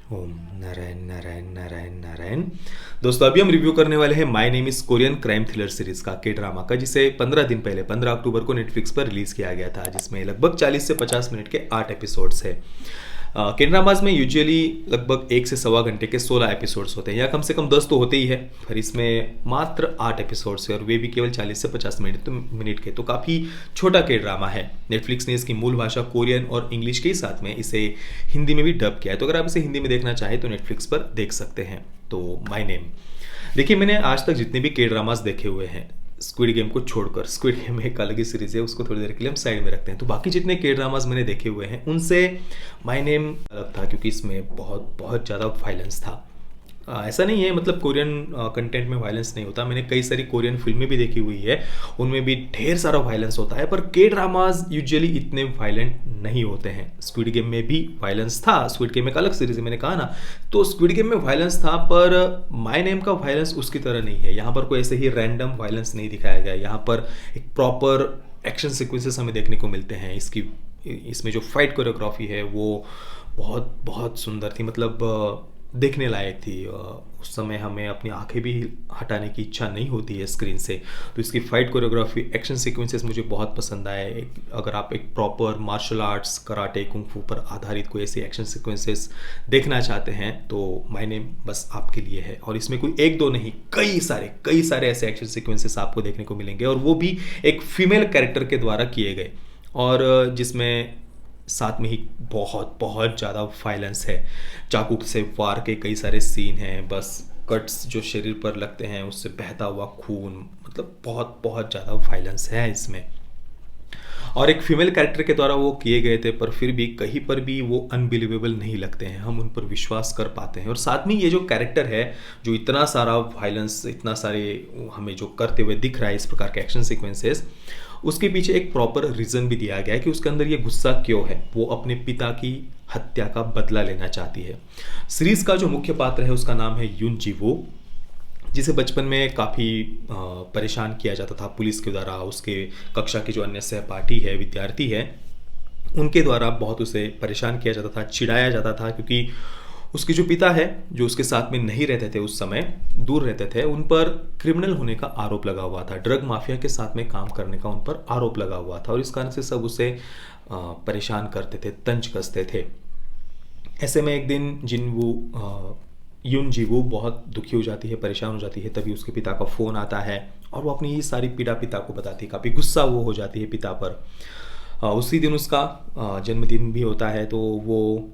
ओम नारायण नारायण नारायण नारायण। दोस्तों अभी हम रिव्यू करने वाले हैं my name is Korean crime thriller series का, के ड्रामा का, जिसे 15 दिन पहले 15 अक्टूबर को नेटफ्लिक्स पर रिलीज किया गया था, जिसमें लगभग 40 से 50 मिनट के 8 एपिसोड्स है। के ड्रामाज में यूजुअली लगभग 1 से 1.25 घंटे के 16 एपिसोड्स होते हैं, या कम से कम 10 तो होते ही है, पर इसमें मात्र 8 एपिसोड्स है और वे भी केवल 40 से 50 मिनट के, तो काफ़ी छोटा के ड्रामा है। नेटफ्लिक्स ने इसकी मूल भाषा कोरियन और इंग्लिश के ही साथ में इसे हिंदी में भी डब किया है, तो अगर आप इसे हिंदी में देखना चाहें तो नेटफ्लिक्स पर देख सकते हैं। तो माय नेम, देखिए मैंने आज तक जितने भी के ड्रामास देखे हुए हैं, स्क्विड गेम को छोड़कर, स्क्विड गेम एक अलग ही सीरीज है, उसको थोड़ी देर के लिए हम साइड में रखते हैं, तो बाकी जितने के ड्रामास मैंने देखे हुए हैं उनसे माय नेम अलग था, क्योंकि इसमें बहुत बहुत ज़्यादा वायलेंस था। ऐसा नहीं है मतलब कोरियन कंटेंट में वायलेंस नहीं होता, मैंने कई सारी कोरियन फिल्में भी देखी हुई है, उनमें भी ढेर सारा वायलेंस होता है, पर के ड्रामाज यूजुअली इतने वायलेंट नहीं होते हैं। स्क्विड गेम में भी वायलेंस था, स्क्विड गेम एक अलग सीरीज है मैंने कहा ना, तो स्क्विड गेम में वायलेंस था, पर माय नेम का वायलेंस उसकी तरह नहीं है। यहाँ पर कोई ऐसे ही रैंडम वायलेंस नहीं दिखाया गया, यहाँ पर एक प्रॉपर एक्शन सीक्वेंसेस हमें देखने को मिलते हैं। इसमें जो फाइट कोरियोग्राफी है वो बहुत बहुत सुंदर थी, मतलब देखने लायक थी। उस समय हमें अपनी आंखें भी हटाने की इच्छा नहीं होती है स्क्रीन से, तो इसकी फाइट कोरियोग्राफी, एक्शन सीक्वेंसेस मुझे बहुत पसंद आए। अगर आप एक proper martial arts, karate, kung fu पर आधारित कोई ऐसे एक्शन सीक्वेंसेस देखना चाहते हैं तो माय नेम बस आपके लिए है। और इसमें कोई एक दो नहीं, कई सारे ऐसे एक्शन सीक्वेंसेस आपको देखने को मिलेंगे, और वो भी एक फीमेल कैरेक्टर के द्वारा किए गए, और जिसमें साथ में ही बहुत बहुत ज़्यादा वायलेंस है। चाकू से वार के कई सारे सीन हैं, बस कट्स जो शरीर पर लगते हैं उससे बहता हुआ खून, मतलब बहुत बहुत ज़्यादा वायलेंस है इसमें, और एक फीमेल कैरेक्टर के द्वारा वो किए गए थे, पर फिर भी कहीं पर भी वो अनबिलीवेबल नहीं लगते हैं, हम उन पर विश्वास कर पाते हैं। और साथ में ये जो कैरेक्टर है जो इतना सारा वायलेंस, इतना सारे हमें जो करते हुए दिख रहा है इस प्रकार के एक्शन सीक्वेंसेस, उसके पीछे एक प्रॉपर रीज़न भी दिया गया है कि उसके अंदर ये गुस्सा क्यों है। वो अपने पिता की हत्या का बदला लेना चाहती है। सीरीज का जो मुख्य पात्र है उसका नाम है यून जी वो, जिसे बचपन में काफ़ी परेशान किया जाता था पुलिस के द्वारा। उसके कक्षा के जो अन्य सहपाठी है, विद्यार्थी है, उनके द्वारा बहुत उसे परेशान किया जाता था, चिढ़ाया जाता था, क्योंकि उसके जो पिता है, जो उसके साथ में नहीं रहते थे, उस समय दूर रहते थे, उन पर क्रिमिनल होने का आरोप लगा हुआ था, ड्रग माफिया के साथ में काम करने का उन पर आरोप लगा हुआ था, और इस कारण से सब उसे परेशान करते थे, तंज कसते थे। ऐसे में एक दिन यून जीवू बहुत दुखी हो जाती है, परेशान हो जाती है, तभी उसके पिता का फ़ोन आता है और वो अपनी ये सारी पीड़ा पिता को बताती है। काफ़ी गुस्सा वो हो जाती है पिता पर। उसी दिन उसका जन्मदिन भी होता है, तो वो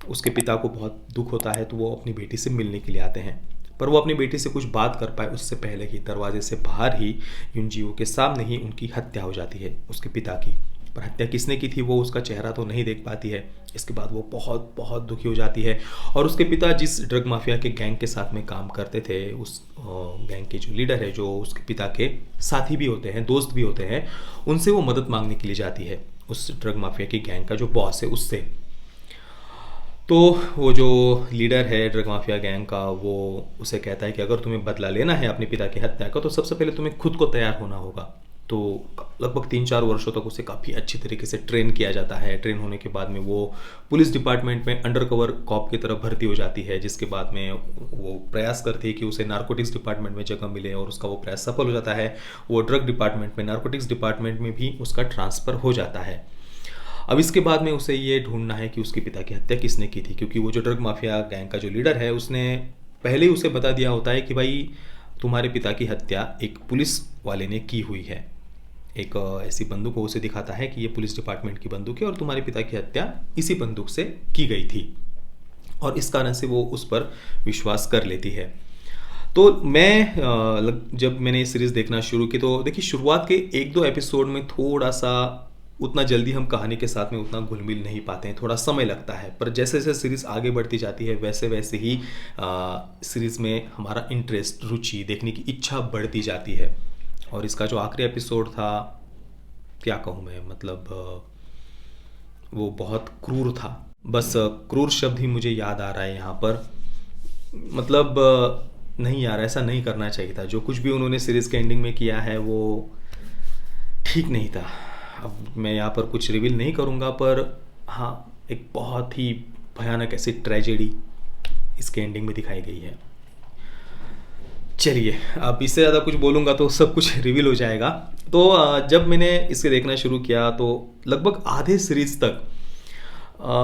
उसके पिता को बहुत दुख होता है, तो वो अपनी बेटी से मिलने के लिए आते हैं, पर वो अपनी बेटी से कुछ बात कर पाए उससे पहले ही दरवाजे से बाहर ही यूनजीओ के सामने ही उनकी हत्या हो जाती है, उसके पिता की। पर हत्या किसने की थी वो उसका चेहरा तो नहीं देख पाती है। इसके बाद वो बहुत बहुत दुखी हो जाती है, और उसके पिता जिस ड्रग माफिया के गैंग के साथ में काम करते थे, उस गैंग के जो लीडर है, जो उसके पिता के साथी भी होते हैं, दोस्त भी होते हैं, उनसे वो मदद मांगने के लिए जाती है, उस ड्रग माफिया की गैंग का जो बॉस है उससे। तो वो जो लीडर है ड्रग माफिया गैंग का, वो उसे कहता है कि अगर तुम्हें बदला लेना है अपने पिता की हत्या का, तो सबसे पहले तुम्हें खुद को तैयार होना होगा। तो लगभग 3-4 वर्षों तक उसे काफ़ी अच्छी तरीके से ट्रेन किया जाता है। ट्रेन होने के बाद में वो पुलिस डिपार्टमेंट में अंडरकवर कॉप की तरफ भर्ती हो जाती है, जिसके बाद में वो प्रयास करती है कि उसे नारकोटिक्स डिपार्टमेंट में जगह मिले, और उसका वो प्रयास सफल हो जाता है। वो ड्रग डिपार्टमेंट में, नारकोटिक्स डिपार्टमेंट में भी उसका ट्रांसफ़र हो जाता है। अब इसके बाद में उसे ये ढूंढना है कि उसके पिता की हत्या किसने की थी, क्योंकि वो जो ड्रग माफिया गैंग का जो लीडर है उसने पहले ही उसे बता दिया होता है कि भाई तुम्हारे पिता की हत्या एक पुलिस वाले ने की हुई है। एक ऐसी बंदूक वो उसे दिखाता है कि ये पुलिस डिपार्टमेंट की बंदूक है और तुम्हारे पिता की हत्या इसी बंदूक से की गई थी, और इस कारण से वो उस पर विश्वास कर लेती है। तो जब मैंने ये सीरीज़ देखना शुरू की, तो देखिए शुरुआत के 1-2 एपिसोड में थोड़ा सा उतना जल्दी हम कहानी के साथ में उतना घुल मिल नहीं पाते हैं, थोड़ा समय लगता है, पर जैसे जैसे सीरीज़ आगे बढ़ती जाती है वैसे वैसे ही सीरीज़ में हमारा इंटरेस्ट, रुचि, देखने की इच्छा बढ़ती जाती है। और इसका जो आखिरी एपिसोड था, क्या कहूँ मैं, मतलब वो बहुत क्रूर था। बस क्रूर शब्द ही मुझे याद आ रहा है यहाँ पर, मतलब नहीं यार, ऐसा नहीं करना चाहिए था। जो कुछ भी उन्होंने सीरीज़ के एंडिंग में किया है वो ठीक नहीं था। अब मैं यहाँ पर कुछ रिवील नहीं करूँगा, पर हाँ, एक बहुत ही भयानक ऐसी ट्रेजेडी इसके एंडिंग में दिखाई गई है। चलिए, अब इससे ज़्यादा कुछ बोलूँगा तो सब कुछ रिवील हो जाएगा। तो जब मैंने इसे देखना शुरू किया तो लगभग आधे सीरीज तक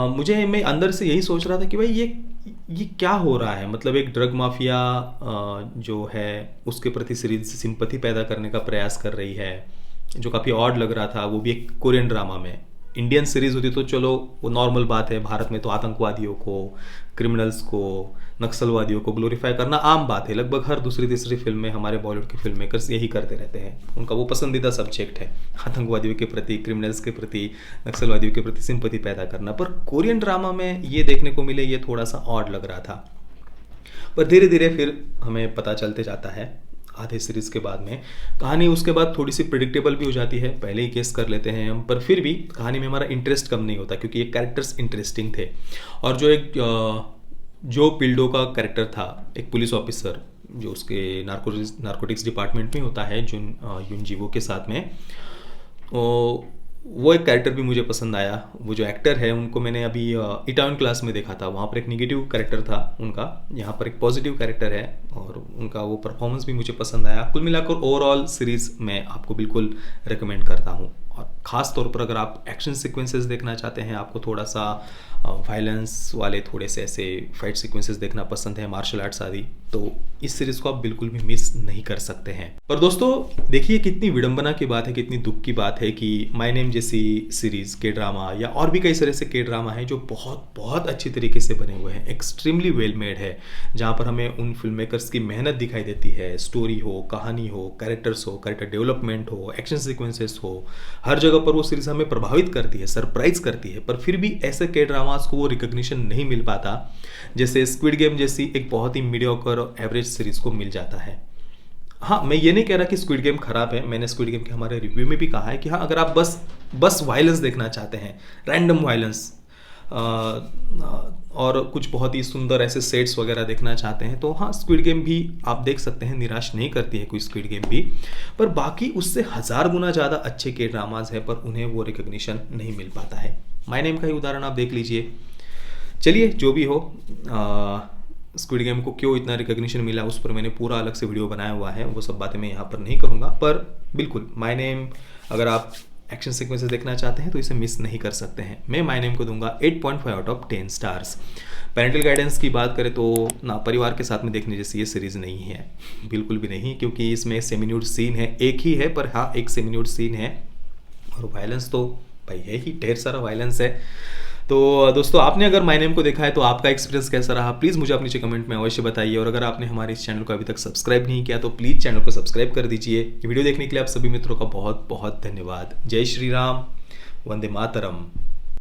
मुझे मैं अंदर से यही सोच रहा था कि भाई ये क्या हो रहा है। मतलब एक ड्रग माफिया जो है उसके प्रति सीरीज सिंपैथी पैदा करने का प्रयास कर रही है, जो काफ़ी ऑड लग रहा था, वो भी एक कोरियन ड्रामा में। इंडियन सीरीज होती तो चलो वो नॉर्मल बात है, भारत में तो आतंकवादियों को, क्रिमिनल्स को, नक्सलवादियों को ग्लोरीफाई करना आम बात है। लगभग हर दूसरी तीसरी फिल्म में हमारे बॉलीवुड के फिल्म मेकर्स यही करते रहते हैं, उनका वो पसंदीदा सब्जेक्ट है आतंकवादियों के प्रति, क्रिमिनल्स के प्रति, नक्सलवादियों के प्रति सिंपैथी पैदा करना। पर कोरियन ड्रामा में ये देखने को मिले, ये थोड़ा सा ऑड लग रहा था। पर धीरे धीरे फिर हमें पता चलते जाता है आधे सीरीज के बाद में कहानी उसके बाद थोड़ी सी प्रिडिक्टेबल भी हो जाती है, पहले ही गेस कर लेते हैं हम। पर फिर भी कहानी में हमारा इंटरेस्ट कम नहीं होता क्योंकि ये कैरेक्टर्स इंटरेस्टिंग थे। और जो एक जो पिल्डो का कैरेक्टर था, एक पुलिस ऑफिसर जो उसके नारकोटिक्स डिपार्टमेंट में होता है, युन जीवो के साथ में, वो एक कैरेक्टर भी मुझे पसंद आया। वो जो एक्टर है उनको मैंने अभी इटावन क्लास में देखा था, वहाँ पर एक नेगेटिव कैरेक्टर था उनका, यहाँ पर एक पॉजिटिव कैरेक्टर है और उनका वो परफॉर्मेंस भी मुझे पसंद आया। कुल मिलाकर ओवरऑल सीरीज़ मैं आपको बिल्कुल रिकमेंड करता हूँ। और ख़ास तौर पर अगर आप एक्शन सीक्वेंसेस देखना चाहते हैं, आपको थोड़ा सा वायलेंस वाले थोड़े से ऐसे फाइट सीक्वेंसेस देखना पसंद है, मार्शल आर्ट्स आदि, तो इस सीरीज़ को आप बिल्कुल भी मिस नहीं कर सकते हैं। पर दोस्तों देखिए कितनी विडंबना की बात है, कितनी दुख की बात है कि माय नेम जैसी सीरीज़ के ड्रामा या और भी कई तरह से के ड्रामा है जो बहुत बहुत अच्छी तरीके से बने हुए हैं, एक्सट्रीमली वेल मेड है, जहाँ पर हमें उन फिल्म मेकर्स की मेहनत दिखाई देती है। स्टोरी हो, कहानी हो, कैरेक्टर्स हो, कैरेक्टर डेवलपमेंट हो, एक्शन सीक्वेंसेस हो, हर जगह पर वो सीरीज़ हमें प्रभावित करती है, सरप्राइज करती है। पर फिर भी ऐसे के ड्रामास को वो रिकग्निशन नहीं मिल पाता जैसे स्क्विड गेम जैसी एक बहुत ही मीडियोकर एवरेज सीरीज़ को मिल जाता है। हाँ, मैं ये नहीं कह रहा कि स्क्विड गेम खराब है, मैंने स्क्विड गेम के हमारे रिव्यू में भी कहा है कि हाँ, अगर आप बस वायलेंस देखना चाहते हैं, रैंडम वायलेंस, और कुछ बहुत ही सुंदर ऐसे सेट्स वगैरह देखना चाहते हैं तो हाँ, स्क्विड गेम भी आप देख सकते हैं, निराश नहीं करती है कोई स्क्विड गेम भी। पर बाकी उससे 1000 गुना ज़्यादा अच्छे के ड्रामाज है पर उन्हें वो रिकग्निशन नहीं मिल पाता है। माय नेम का ही उदाहरण आप देख लीजिए। चलिए, जो भी हो, स्क्विड गेम को क्यों इतना रिकग्निशन मिला उस पर मैंने पूरा अलग से वीडियो बनाया हुआ है, वो सब बातें मैं यहाँ पर नहीं करूँगा। पर बिल्कुल माय नेम, अगर आप एक्शन सीक्वेंसेस देखना चाहते हैं तो इसे मिस नहीं कर सकते हैं। मैं माय नेम को दूंगा 8.5 out of 10 stars. Parental guidance की बात करें तो ना, परिवार के साथ में देखने जैसी ये सीरीज़ नहीं है, बिल्कुल भी नहीं, क्योंकि इसमें सेमी-न्यूड सीन है, एक ही है पर हाँ, एक सेमी-न्यूड सीन है। और वायलेंस तो भाई है ही, ढेर सारा वायलेंस है। तो दोस्तों, आपने अगर माय नेम को देखा है तो आपका एक्सपीरियंस कैसा रहा, प्लीज़ मुझे अपने नीचे कमेंट में अवश्य बताइए। और अगर आपने हमारे इस चैनल को अभी तक सब्सक्राइब नहीं किया तो प्लीज़ चैनल को सब्सक्राइब कर दीजिए। ये वीडियो देखने के लिए आप सभी मित्रों का बहुत बहुत धन्यवाद। जय श्री राम, वंदे मातरम।